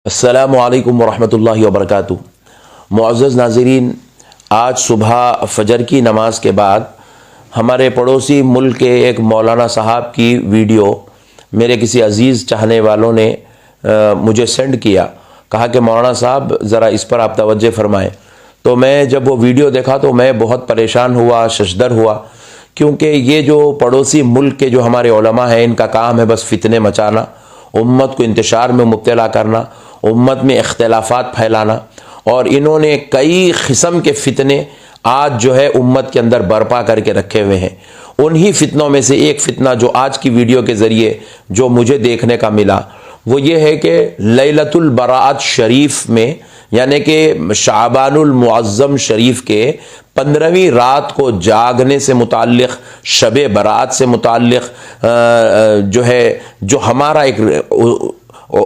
السلام علیکم ورحمۃ اللہ وبرکاتہ۔ معزز ناظرین، آج صبح فجر کی نماز کے بعد ہمارے پڑوسی ملک کے ایک مولانا صاحب کی ویڈیو میرے کسی عزیز چاہنے والوں نے مجھے سینڈ کیا، کہا کہ مولانا صاحب ذرا اس پر آپ توجہ فرمائیں۔ تو میں جب وہ ویڈیو دیکھا تو میں بہت پریشان ہوا، ششدر ہوا، کیونکہ یہ جو پڑوسی ملک کے جو ہمارے علماء ہیں، ان کا کام ہے بس فتنے مچانا، امت کو انتشار میں مبتلا کرنا، امت میں اختلافات پھیلانا، اور انہوں نے کئی قسم کے فتنے آج جو ہے امت کے اندر برپا کر کے رکھے ہوئے ہیں۔ انہی فتنوں میں سے ایک فتنہ جو آج کی ویڈیو کے ذریعے جو مجھے دیکھنے کا ملا وہ یہ ہے کہ لیلۃ البراءت شریف میں، یعنی کہ شعبان المعظم شریف کے 15ویں رات کو جاگنے سے متعلق، شب برات سے متعلق جو ہے، جو ہمارا ایک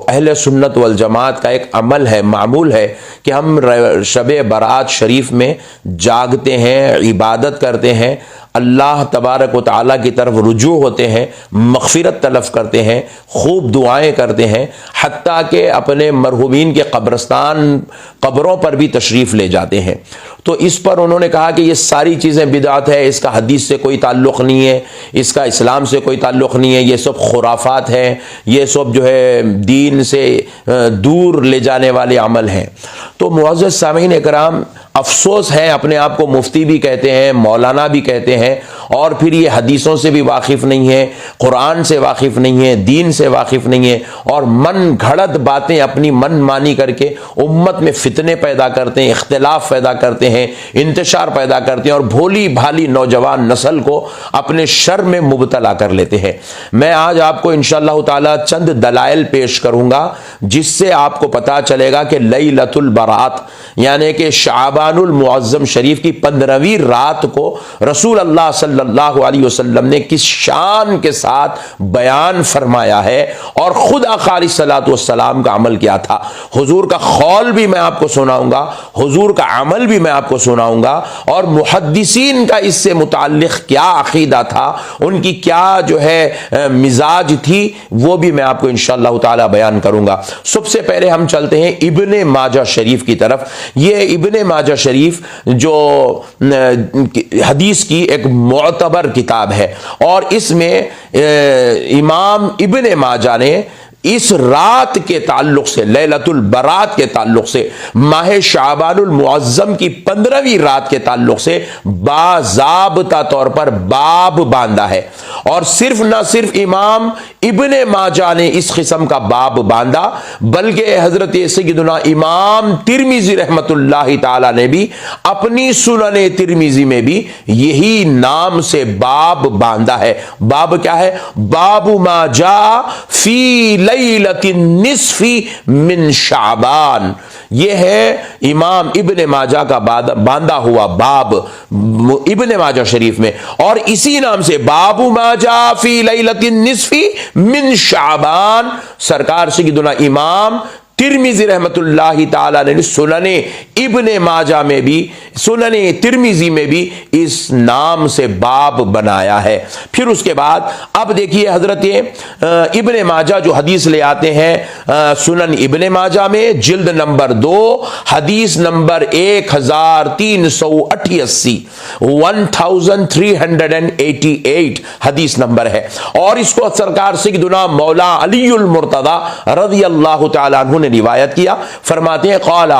اہل سنت والجماعت کا ایک عمل ہے، معمول ہے کہ ہم شب برات شریف میں جاگتے ہیں، عبادت کرتے ہیں، اللہ تبارک و تعالیٰ کی طرف رجوع ہوتے ہیں، مغفرت طلب کرتے ہیں، خوب دعائیں کرتے ہیں، حتیٰ کہ اپنے مرحومین کے قبروں پر بھی تشریف لے جاتے ہیں۔ تو اس پر انہوں نے کہا کہ یہ ساری چیزیں بدعت ہے، اس کا حدیث سے کوئی تعلق نہیں ہے، اس کا اسلام سے کوئی تعلق نہیں ہے، یہ سب خرافات ہیں، یہ سب جو ہے دین سے دور لے جانے والے عمل ہیں۔ تو معزز سامعین اکرام، افسوس ہے، اپنے آپ کو مفتی بھی کہتے ہیں، مولانا بھی کہتے ہیں، اور پھر یہ حدیثوں سے بھی واقف نہیں ہے، قرآن سے واقف نہیں ہے، دین سے واقف نہیں ہے، اور من گھڑت باتیں اپنی من مانی کر کے امت میں فتنے پیدا کرتے ہیں، اختلاف پیدا کرتے ہیں، انتشار پیدا کرتے ہیں، اور بھولی بھالی نوجوان نسل کو اپنے شر میں مبتلا کر لیتے ہیں۔ میں آج آپ کو انشاءاللہ تعالی چند دلائل پیش کروں گا جس سے آپ کو پتا چلے گا کہ لیلۃ البراءت یعنی کہ شعبان المعظم شریف کی 15ویں رات کو رسول اللہ صلی اللہ علیہ وسلم نے کس شان کے ساتھ بیان فرمایا ہے، اور خود آقا علیہ الصلوۃ والسلام کا عمل کیا تھا۔ حضور کا قول بھی میں آپ کو سناؤں گا، حضور کا عمل بھی میں آپ کو سناؤں گا، اور محدثین کا اس سے متعلق کیا عقیدہ تھا، ان کی کیا جو ہے مزاج تھی، وہ بھی میں آپ کو انشاءاللہ تعالی بیان کروں گا۔ سب سے پہلے ہم چلتے ہیں ابن ماجہ شریف کی طرف۔ یہ ابن ماجہ شریف جو حدیث کی ایک معتبر کتاب ہے، اور اس میں امام ابن ماجہ نے اس رات کے تعلق سے، لیلۃ البراءت کے تعلق سے، ماہ شعبان المعظم کی 15ویں رات کے تعلق سے باضابطہ طور پر باب باندھا ہے، اور نہ صرف امام ابن ماجہ نے اس قسم کا باب باندھا، بلکہ حضرت سیدنا امام ترمذی رحمت اللہ تعالی نے بھی اپنی سنن ترمذی میں بھی یہی نام سے باب باندھا ہے۔ باب کیا ہے؟ باب ما جاء فی لیلۃ النصف من شعبان۔ یہ ہے امام ابن ماجہ کا باندھا ہوا باب ابن ماجہ شریف میں، اور اسی نام سے باب ما جاء فی لیلۃ النصف من شعبان سرکار سیدنا امام ترمذی رحمت اللہ تعالی نے سنن ابن ماجہ میں بھی، سنن ترمذی میں بھی اس نام سے باب بنایا ہے۔ پھر اس کے بعد اب دیکھیے حضرت ابن ماجہ جو حدیث لے آتے ہیں سنن ابن ماجہ میں جلد نمبر 2 حدیث نمبر 1388 1388 حدیث نمبر ہے، اور اس کو سرکار سیدنا مولا علی المرتضی رضی اللہ تعالی عنہ نے روایت کیا۔ فرماتے ہیں قال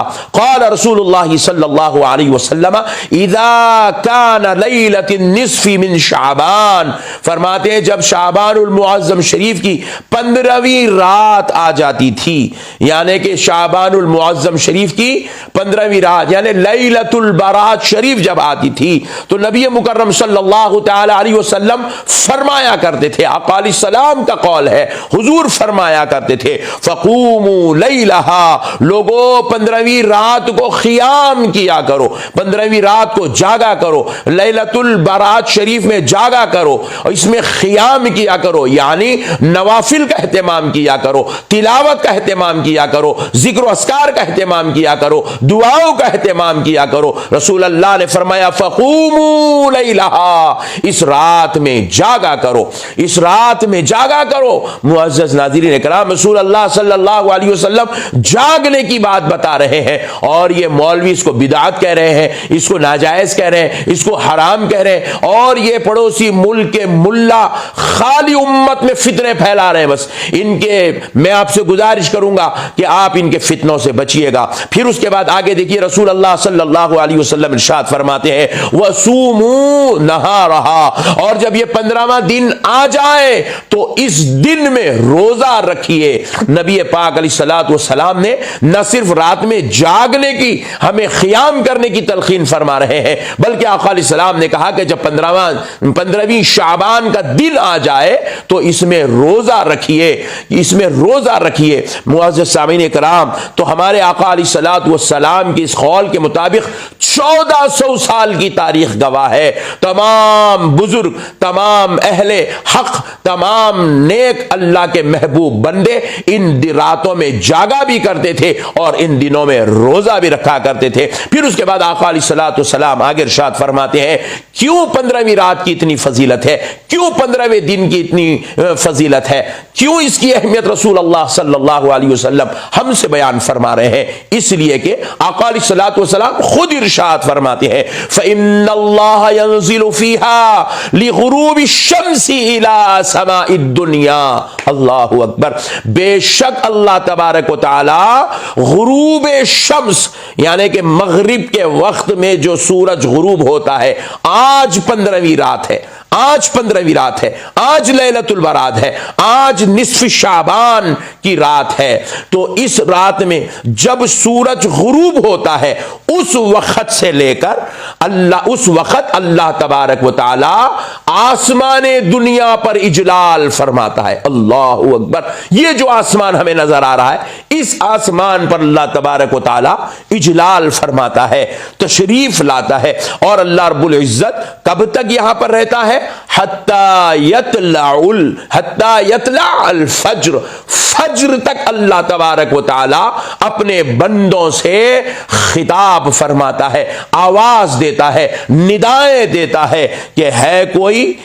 رسول اللہ صلی اللہ علیہ وسلم اذا کان لیلۃ النصف من شعبان، فرماتے ہیں جب شعبان المعظم شریف کی 15ویں رات آ جاتی تھی، یعنی کہ شعبان المعظم شریف کی 15ویں رات یعنی لیلۃ البراءت شریف جب آتی تھی تو نبی مکرم صلی اللہ تعالی علیہ وسلم فرمایا کرتے تھے، آقا علیہ السلام کا قول ہے، حضور فرمایا کرتے تھے فقوموا لیلہا، لوگوں 15ویں رات کو قیام کیا کرو، 15ویں رات کو جاگا کرو، لیلۃ البراءت شریف میں جاگا کرو، اس میں قیام کیا کرو، یعنی نوافل کا اہتمام کیا کرو، تلاوت کا اہتمام کیا کرو، ذکر و اذکار کا اہتمام کیا کرو، دعاؤں کا اہتمام کیا کرو۔ رسول اللہ نے فرمایا فقوموا لیلہا، اس رات میں جاگا کرو، اس رات میں جاگا کرو۔ معزز ناظرین اکرام، رسول اللہ صلی اللہ علیہ وسلم वसल्लम जागने की बात बता रहे हैं, और ये मौलवी इसको बिदअत कह रहे हैं, इसको नाजायज कह रहे हैं, इसको हराम कह रहे हैं, और ये पड़ोसी मुल्क के मुल्ला खाली उम्मत में फितने फैला रहे हैं। बस इनके मैं आपसे गुजारिश करूंगा कि आप इनके फितनों से बचिएगा। फिर उसके बाद आगे देखिए, रसूल अल्लाह सल्लल्लाहु अलैहि वसल्लम इरशाद फरमाते हैं, वसूमू नहारहा, और जब ये 15वां दिन आ जाए तो इस दिन में रोजा रखिए। नबी पाक अलैहिस्सलातु वस्सलाम ने न सिर्फ रात में जागने की, हमें क़ियाम करने की तलकीन फरमा रहे हैं, बल्कि आका अलैहिस्सलाम ने कहा कि जब 15वीं शाबान का दिन आ जाए तो इसमें रोजा रखिए, इसमें रोजा रखिए। मुअज़्ज़ज़ सामीन इकराम, तो हमारे आका अलैहिस्सलातु वस्सलाम की इस कौल के मुताबिक 1400 साल की तारीख गवाह है। तमाम बुजुर्ग, तमाम अहले हक, तमाम नेक अल्लाह के महबूब बंदे इन रातों में जागा भी करते थे और इन दिनों में रोजा भी रखा करते थे। फिर उसके बाद आका अलैहिस्सलातु वस्सलाम आगे इरशाद फरमाते हैं, क्यों 15वीं रात की इतनी फजीलत है, क्यों 15वें दिन की इतनी फजीलत है, क्यों इसकी अहमियत रसूल अल्लाह सल्लल्लाहु अलैहि वसल्लम हमसे बयान फरमा रहे हैं? इसलिए कि आका अलैहिस्सलातु वस्सलाम खुद इरशाद फरमाते हैं, फ़इन्नल्लाह यंज़िलु फ़ीहा लिग़ुरूबि शम्सी इला समाइद दुनिया। अल्लाहु अकबर, बेशक अल्लाह तबारक व तआला गुरूब शम्स यानी कि मगरिब के वक्त में जो सूरज गुरूब होता है, आज 15वीं रात है, आज 15वीं रात है, आज लैलतुल बरात है, आज निस्फ शाबान की रात है। तो इस रात में जब सूरज गुरूब होता है उस वक्त से लेकर उस वक्त अल्लाह तबारक व तआला आसमाने दुनिया पर इजलाल फरमाता है। अल्लाहु अकबर, ये जो आसमान हमें नजर आ रहा है, इस आसमान पर अल्लाह तबारक व तआला इजलाल फरमाता है, तशरीफ लाता है। और अल्लाह रब्बुल इज्जत कब तक यहां पर रहता है? हत्ता यतलाअल फज्र, फज्र तक अल्लाह तबारक व तआला अपने बंदों से खिताब फरमाता है, आवाज देता है, निदाएं देता है कि है कोई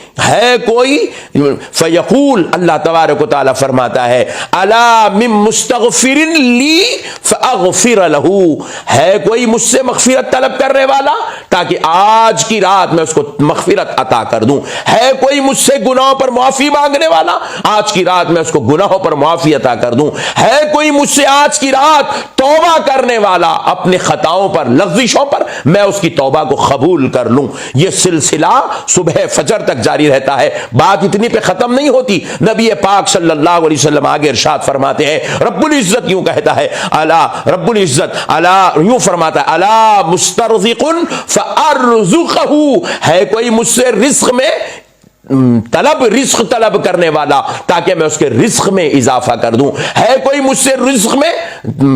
फयकूल, अल्लाह तबारक व तआला फरमाता है, अला मिन मुस्तगफिरिन ली फअगफिर लहू, है कोई मुझसे मगफिरत तलब करने वाला ताकि आज की रात में उसको मगफिरत अता कर दूं? है कोई मुझसे गुनाहों पर माफी मांगने वाला, आज की रात में उसको गुनाहों पर माफी अता कर दूं? है कोई मुझसे आज की रात तौबा करने वाला, अपने खताओं पर, लग़्ज़िशों पर, मैं उसकी तौबा को कबूल कर लूं? यह सिलसिला सुबह फजर तक जारी रहता है। बात इतनी पे खत्म नहीं होती। नबी पाक सल्लल्लाहु अलैहि वसल्लम आगे इरशाद फरमाते हैं, रब्बुल इज्जत यूं कहता है, अला रब्बुल इज्जत अला यूं फरमाता है, अला मुस्तरज़िकुन फ़अरज़ुक़हू, है कोई मुझसे रिज़्क़ में रिज़्क़ तलब करने वाला ताकि मैं उसके रिज़्क़ में इजाफा कर दूं? है कोई मुझसे रिज़्क़ में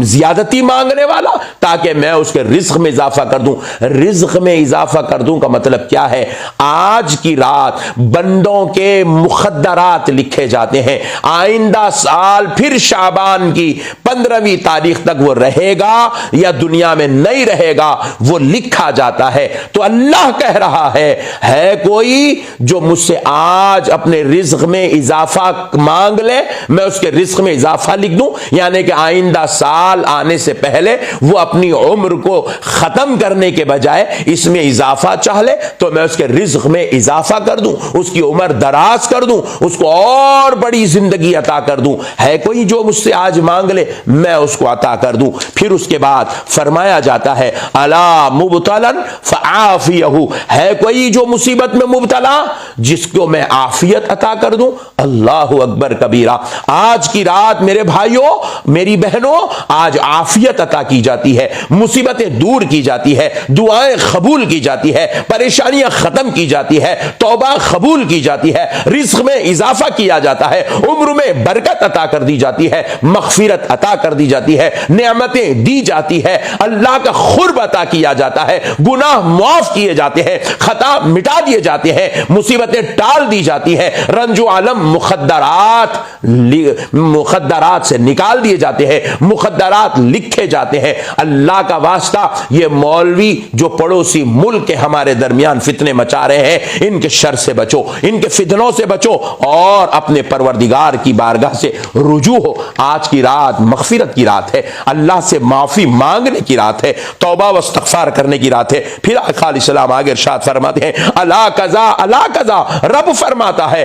ज्यादती मांगने वाला ताकि मैं उसके रिज़्क़ में इजाफा कर दूं? रिज़्क़ में इजाफा कर दूं का मतलब क्या है? आज की रात बंदों के मुक़द्दरात लिखे जाते हैं। आइंदा साल फिर शाबान की 15वीं तारीख तक वो रहेगा या दुनिया में नहीं रहेगा, वो लिखा जाता है। तो अल्लाह कह रहा है कोई जो मुझसे आज अपने रिज़्क़ में इजाफा मांग ले, मैं उसके रिज़्क़ में इजाफा लिख दूं, यानी कि आइंदा साल आने से पहले वो अपनी उम्र को खत्म करने के बजाय इसमें इजाफा चाह ले तो मैं उसके रिज़्क़ में इजाफा कर दूं, उसकी उम्र दराज कर दूं, उसको और बड़ी जिंदगी अता कर दूं। है कोई जो मुझसे आज मांग ले, मैं उसको अता कर दूं। फिर उसके बाद फरमाया जाता है, अला मुब्तलन फ़आफ़ियहू, है कोई जो मुसीबत में मुब्तला जिसको मैं आफियत अता कर दूं? अल्लाहु अकबर कबीरा। आज की रात मेरे भाइयों, मेरी बहनों, आज आफियत अता की जाती है, मुसीबतें दूर की जाती है, दुआएं कबूल की जाती है, परेशानियां खत्म की जाती है, तौबा कबूल की जाती है, रिज़्क़ में इजाफा किया जाता है, उम्र में बरकत अता कर दी जाती है, मग़फ़िरत अता कर दी जाती है, नेमतें दी जाती है, अल्लाह का खुर्ब अता किया जाता है, गुनाह माफ किए जाते हैं, खता मिटा दिए जाते हैं, मुसीबतें टाल दी जाती है, रंजो आलम मुखद्दरात से निकाल दिए जाते हैं, مخدرات لکھے جاتے ہیں۔ اللہ کا واسطہ یہ مولوی جو پڑوسی ملک کے ہمارے درمیان فتنے مچا رہے ہیں، ان کے شر سے بچو، ان کے فتنوں سے بچو اور اپنے پروردگار کی بارگاہ سے رجوع ہو۔ آج کی رات مغفرت کی رات ہے، اللہ سے معافی مانگنے کی رات ہے، توبہ و استغفار کرنے کی رات ہے۔ پھر آقا علیہ السلام آگے ارشاد فرماتے ہیں الا قضا الا قضا، رب فرماتا ہے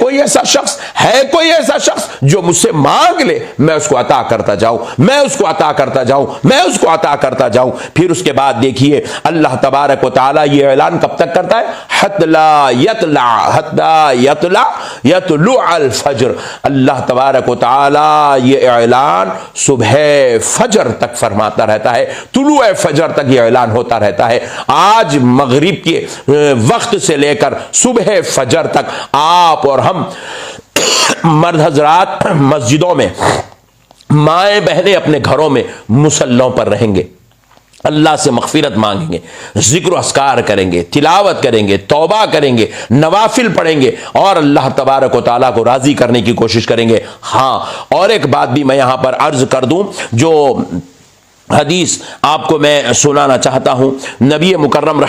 کوئی ایسا شخص، ہے کوئی ایسا شخص جو مجھ سے مانگ لے میں اس کو عطا کرتا جاؤں، میں اس کو عطا کرتا جاؤں، میں اس کو عطا کرتا جاؤں۔ پھر اس کے بعد دیکھیے اللہ تبارک و تعالی یہ اعلان کب تک کرتا ہے؟ یطلع الفجر، اللہ تبارک و تعالی یہ اعلان صبح فجر تک فرماتا رہتا ہے، طلوع فجر تک یہ اعلان ہوتا رہتا ہے۔ آج مغرب کے وقت سے لے کر صبح فجر تک آپ اور ہم مرد حضرات مسجدوں میں، مائیں بہنیں اپنے گھروں میں مصلوں پر رہیں گے، اللہ سے مغفرت مانگیں گے، ذکر و اذکار کریں گے، تلاوت کریں گے، توبہ کریں گے، نوافل پڑھیں گے اور اللہ تبارک و تعالیٰ کو راضی کرنے کی کوشش کریں گے۔ ہاں، اور ایک بات بھی میں یہاں پر عرض کر دوں، جو حدیث آپ کو میں سنانا چاہتا ہوں، نبی مکرم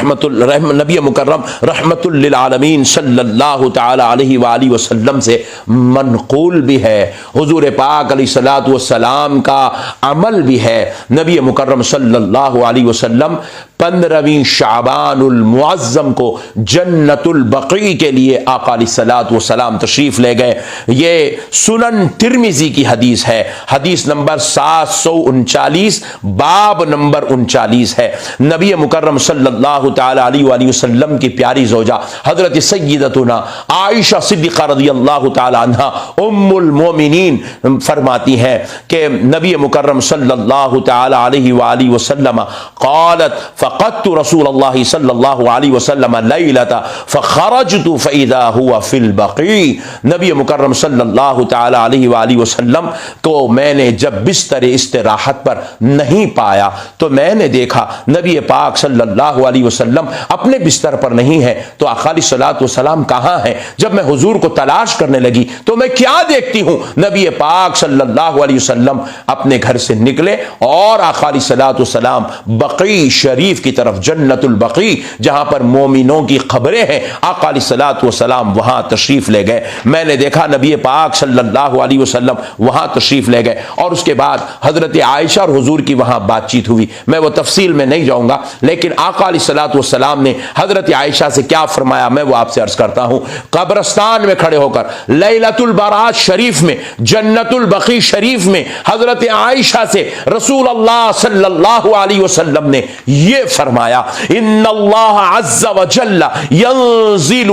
رحمت للعالمین صلی اللہ تعالی علیہ وآلہ وسلم سے منقول بھی ہے، حضور پاک علیہ الصلوۃ والسلام کا عمل بھی ہے۔ نبی مکرم صلی اللہ علیہ وسلم 15ویں شعبان المعظم کو جنت البقیع کے لیے آقا علیہ الصلوۃ والسلام تشریف لے گئے۔ یہ سنن ترمذی کی حدیث ہے، حدیث نمبر 739، باب نمبر 39 ہے۔ نبی مکرم صلی اللہ تعالی علیہ وآلہ وسلم کی پیاری زوجہ حضرت سیدتنا عائشہ صدیقہ رضی اللہ تعالی عنہا ام المومنین فرماتی ہیں کہ نبی مکرم صلی اللہ تعالی علیہ وآلہ وسلم قالت فقدت رسول اللہ صلی اللہ علیہ وسلم لیلۃ فخرجت فاذا هو فی البقیع، نبی مکرم صلی اللہ تعالی علیہ وآلہ وسلم کو میں نے جب بستر استراحت پر نہیں پایا تو میں نے دیکھا نبی پاک صلی اللہ علیہ وسلم اپنے بستر پر نہیں ہے، تو آقا علیہ الصلوۃ والسلام کہاں ہیں؟ جب میں حضور کو تلاش کرنے لگی تو میں کیا دیکھتی ہوں؟ نبی پاک صلی اللہ علیہ وسلم اپنے گھر سے نکلے اور آقا علیہ الصلوۃ والسلام بقیع شریف کی طرف، جنت البقیع جہاں پر مومنوں کی قبریں ہیں، آقا علیہ الصلوۃ والسلام وہاں تشریف لے گئے۔ میں نے دیکھا نبی پاک صلی اللہ علیہ وسلم وہاں تشریف لے گئے اور اس کے بعد حضرت عائشہ اور حضور کی وہاں بات چیت ہوئی۔ میں وہ تفصیل میں نہیں جاؤں گا، لیکن آقا علیہ الصلوۃ والسلام نے حضرت عائشہ سے کیا فرمایا میں وہ آپ سے عرض کرتا ہوں۔ قبرستان میں کھڑے ہو کر لیلۃ البرات شریف میں، جنت البقیع شریف میں حضرت عائشہ سے رسول اللہ صلی اللہ علیہ وسلم نے یہ فرمایا ان اللہ عز وجل ينزل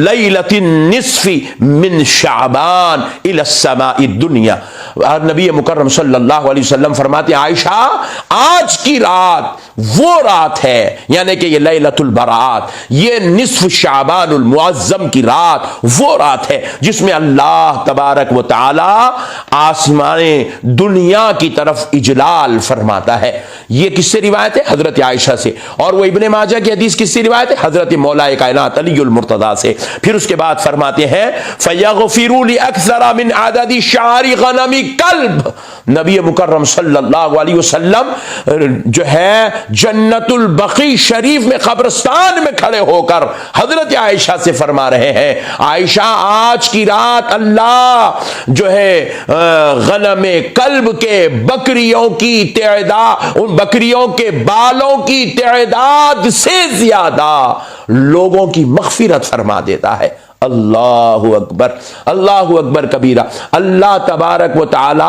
لیلۃ النصف من شعبان الى السماء الدنیا۔ نبی مکرم صلی اللہ علیہ وسلم فرماتے ہیں عائشہ آج کی رات وہ رات ہے، یعنی کہ یہ لیلۃ البرات، یہ نصف شعبان المعظم کی رات وہ رات ہے جس میں اللہ تبارک و تعالی آسمان دنیا کی طرف اجلال فرماتا ہے۔ یہ کس سے روایت ہے؟ حضرت عائشہ سے، اور وہ ابن ماجہ کی حدیث کس سے روایت ہے؟ حضرت مولا کائنات علی المرتضیٰ سے۔ پھر اس کے بعد فرماتے ہیں فَيَغْفِرُ لِأَكْثَرَ مِنْ عَدَدِ شَعَارِ غَنَمِ کلب، نبی مکرم صلی اللہ علیہ وسلم جو ہے جنت البقیع شریف میں قبرستان میں کھڑے ہو کر حضرت عائشہ سے فرما رہے ہیں عائشہ آج کی رات اللہ جو ہے غنم کلب کے بکریوں کی تعداد، ان بکریوں کے بالوں کی تعداد سے زیادہ لوگوں کی مغفرت فرما دیتا ہے۔ اللہ اکبر، اللہ اکبر کبیرہ۔ اللہ تبارک و تعالی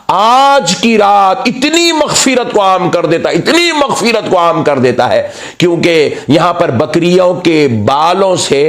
آج کی رات اتنی مغفرت کو عام کر دیتا ہے، اتنی مغفرت کو عام کر دیتا ہے، کیونکہ یہاں پر بکریوں کے بالوں سے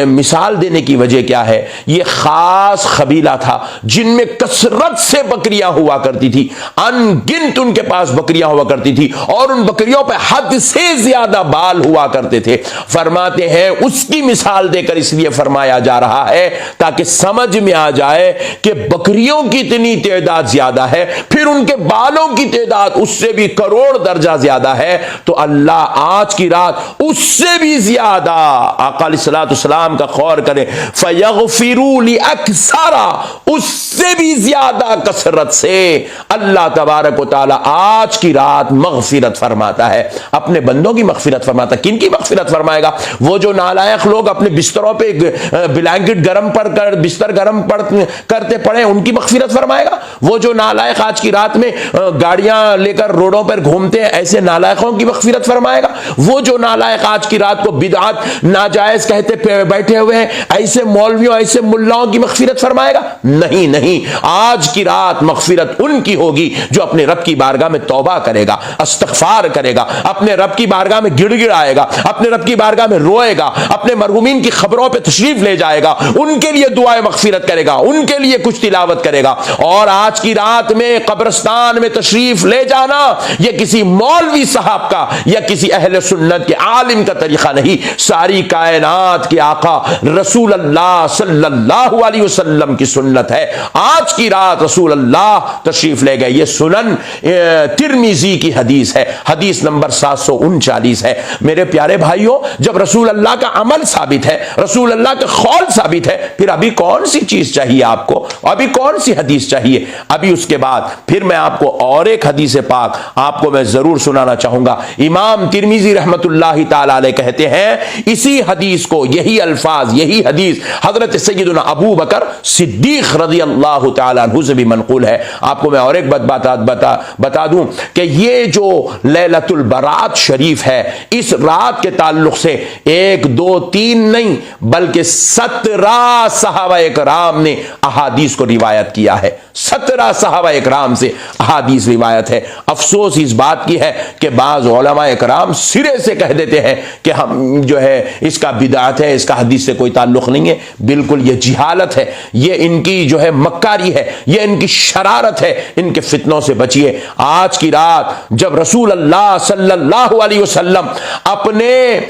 مثال دینے کی وجہ کیا ہے؟ یہ خاص قبیلہ تھا جن میں کثرت سے بکریاں ہوا کرتی تھی، ان گنت ان کے پاس بکریاں ہوا کرتی تھی اور ان بکریوں پہ حد سے زیادہ بال ہوا کرتے تھے۔ فرماتے ہیں اس کی مثال دے کر اس لیے فرمایا फरमाया जा रहा है ताकि समझ में आ जाए कि बकरियों की इतनी तादाद ज्यादा है, फिर उनके बालों की तादाद उससे भी करोड़ दर्जा ज्यादा है, तो अल्लाह आज की रात उससे भी ज्यादा, आका अलैहिस्सलाम का खौर करें, फयगफिरू लिअक्सरा, उससे भी ज्यादा कसरत से अल्लाह तबारक व तआला आज की रात मगफिरत फरमाता है, अपने बंदों की मगफिरत फरमाता है। किन की मगफिरत फरमाएगा? वो जो नालायक लोग अपने बिस्तरों पे ब्लैंकेट गर्म पर कर बिस्तर गर्म करते पड़े, उनकी मगफिरत फरमाएगा। वो जो नालायक आज की रात में गाड़ियां लेकर रोडों पर घूमते हैं, ऐसे नालायकों की मगफिरत फरमाएगा। वो जो नालायक आज की रात को बिदअत नाजायज कहते बैठे हुए हैं, ऐसे मौलवियों ऐसे मुल्लाओं की मगफिरत फरमाएगा? नहीं नहीं, आज की रात मगफिरत उनकी होगी जो अपने रब की बारगाह में तौबा करेगा, इस्तिग़फ़ार करेगा, अपने रब की बारगाह में गिड़गिड़ाएगा, अपने रब की बारगाह में रोएगा, अपने मरहूमीन की खबरों पे तशरीफ ले जाएगा, उनके लिए दुआए मगफिरत करेगा, उनके लिए कुछ तिलावत करेगा। और आज की रात में कब्रिस्तान में तशरीफ ले जाना यह किसी मौलवी साहब का या किसी अहले सुन्नत के आलिम का तरीका नहीं, सारी कायनात के आका रसूल अल्लाह सल्लल्लाहु अलैहि वसल्लम की सुन्नत है। आज की रात रसूल अल्लाह तशरीफ ले गए। यह सुनन तिर्मिज़ी की हदीस है, हदीस नंबर 739 है। मेरे प्यारे भाइयों, जब रसूल अल्लाह का अमल साबित है, रसूल अल्लाह का कौल साबित है, फिर अभी कौन सी चीज चाहिए आपको? अभी कौन सी हदीस चाहिए? अभी उसके बाद फिर मैं आपको और एक हदीस पाक आपको मैं जरूर सुनाना चाहूंगा। इमाम तिर्मिज़ी रहमतुल्लाहि ताला अलैह कहते हैं, इसी हदीस को, यही अल्फाज, यही हदीस हजरत सय्यदुना अबू बकर सिद्दीक रज़ियल्लाहु ताला अन्हु से भी मनक़ूल है। आपको मैं और एक बात बता दूं कि ये जो लैलतुल बरात शरीफ है, इस रात के ताल्लुक से 1 2 3 नहीं बल्कि 17 सहाबा इकराम ने अहादीस को रिवायत किया है। 17 सहाबा इकराम से अहादीस रिवायत है। अफसोस इस बात की है कि बाज़ उलमा इकराम सिरे से कह देते हैं कि हम जो है इसका बिदअत है, इसका हदीस से कोई ताल्लुक नहीं है। बिल्कुल ये जिहालत है, ये इनकी जो है मक्कारी है, ये इनकी शरारत है। इनके फितनों से बचिए। आज की रात जब रसूल अल्लाह सल्लल्लाहु अलैहि वसल्लम अपने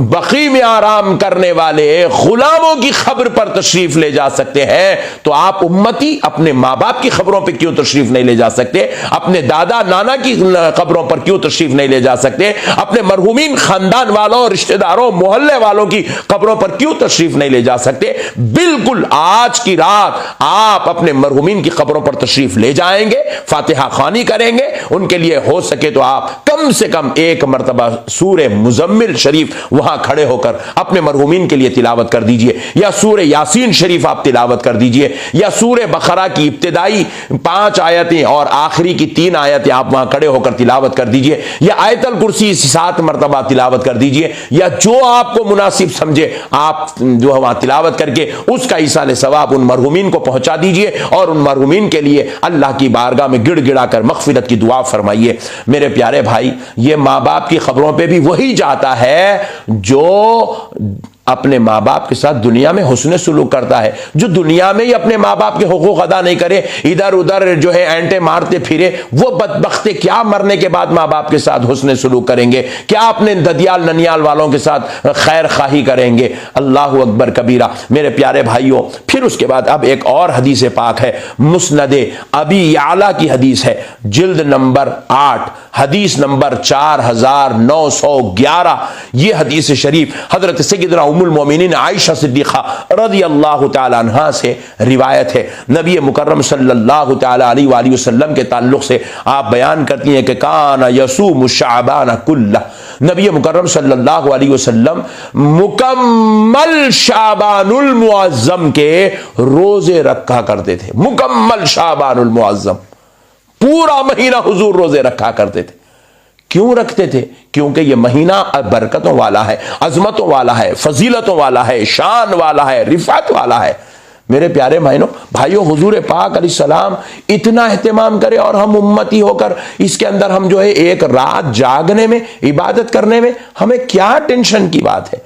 बकी में आराम करने वाले गुलामों की खबर पर तशरीफ ले जा सकते हैं, तो आप उम्मती अपने माँ बाप की खबरों पर क्यों तशरीफ नहीं ले जा सकते? अपने दादा नाना की खबरों पर क्यों तशरीफ नहीं ले जा सकते? अपने मरहूमीन खानदान वालों, रिश्तेदारों, मोहल्ले वालों की खबरों पर क्यों तशरीफ नहीं ले जा सकते? बिल्कुल आज की रात आप अपने मरहूमीन की खबरों पर तशरीफ ले जाएंगे, फातिहा खानी करेंगे, उनके लिए हो सके तो आप कम से कम एक मरतबा सूरे मुजम्मिल शरीफ वहां खड़े होकर अपने मरहूमीन के लिए तिलावत कर दीजिए, या सूरे यासीन शरीफ आप तिलावत कर दीजिए, या सूरे बकरा की इब्तिदाई 5 आयतें और आखिरी की 3 आयतें आप वहां खड़े होकर तिलावत कर दीजिए, या आयतल कुर्सी 7 मरतबा तिलावत कर दीजिए, या जो आपको मुनासिब समझे आप जो वहां तिलावत करके उसका ईसाल सवाब उन मरहूमीन को पहुंचा दीजिए और उन मरहूमीन के लिए अल्लाह की बारगाह में गिड़गिड़ा कर मगफिरत की दुआ फरमाइए। मेरे प्यारे भाई, ये माँ बाप की खबरों पे भी वही जाता है जो अपने माँ बाप के साथ दुनिया में हुस्न सुलूक करता है, जो दुनिया में ही अपने माँ बाप के हुकूक अदा नहीं करे, इधर उधर जो है एंटे मारते फिरे, वो बदबख्ते क्या मरने के बाद माँ बाप के साथ हुस्न सुलूक करेंगे? क्या अपने ददियाल ननियाल वालों के साथ खैर खाही करेंगे? अल्लाह अकबर कबीरा। मेरे प्यारे भाइयों, फिर उसके बाद अब एक और हदीस पाक है, मुस्नद अबी याला की हदीस है, जिल्द नंबर 8, हदीस नंबर 4911। ये हदीस शरीफ हजरत सय्यदना उम्मुल मोमिनीन आयशा सिद्दीक़ा रज़ियल्लाहु ताला अन्हा से रिवायत है। नबी मुकर्रम सल्लल्लाहु ताला अलैहि वसल्लम के ताल्लुक से आप बयान करती हैं कि काना यसूमु शाबान कुल्ला, नबी मुकर्रम सल्लल्लाहु अलैहि वसल्लम मुकम्मल शाबानुल मुअज़्ज़म के रोजे रखा करते थे। मुकम्मल शाबानुल मुअज़्ज़म, पूरा महीना हुजूर रोजे रखा करते थे। क्यों रखते थे? क्योंकि यह महीना बरकतों वाला है, अजमतों वाला है, फजीलतों वाला है, शान वाला है, रिफात वाला है। मेरे प्यारे भाइयों, हुजूर पाक अलैहिस्सलाम इतना एहतमाम करे और हम उम्मती होकर इसके अंदर हम जो है एक रात जागने में, इबादत करने में हमें क्या टेंशन की बात है?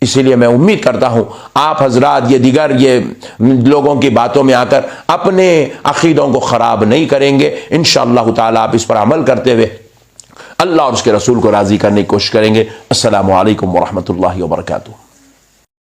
इसीलिए मैं उम्मीद करता हूं आप हजरात ये दिगर ये लोगों की बातों में आकर अपने अकीदों को खराब नहीं करेंगे। इंशाअल्लाह ताला आप इस पर अमल करते हुए अल्लाह और उसके रसूल को राजी करने की कोशिश करेंगे। अस्सलामु अलैकुम व रहमतुल्लाहि व बरकातुहू।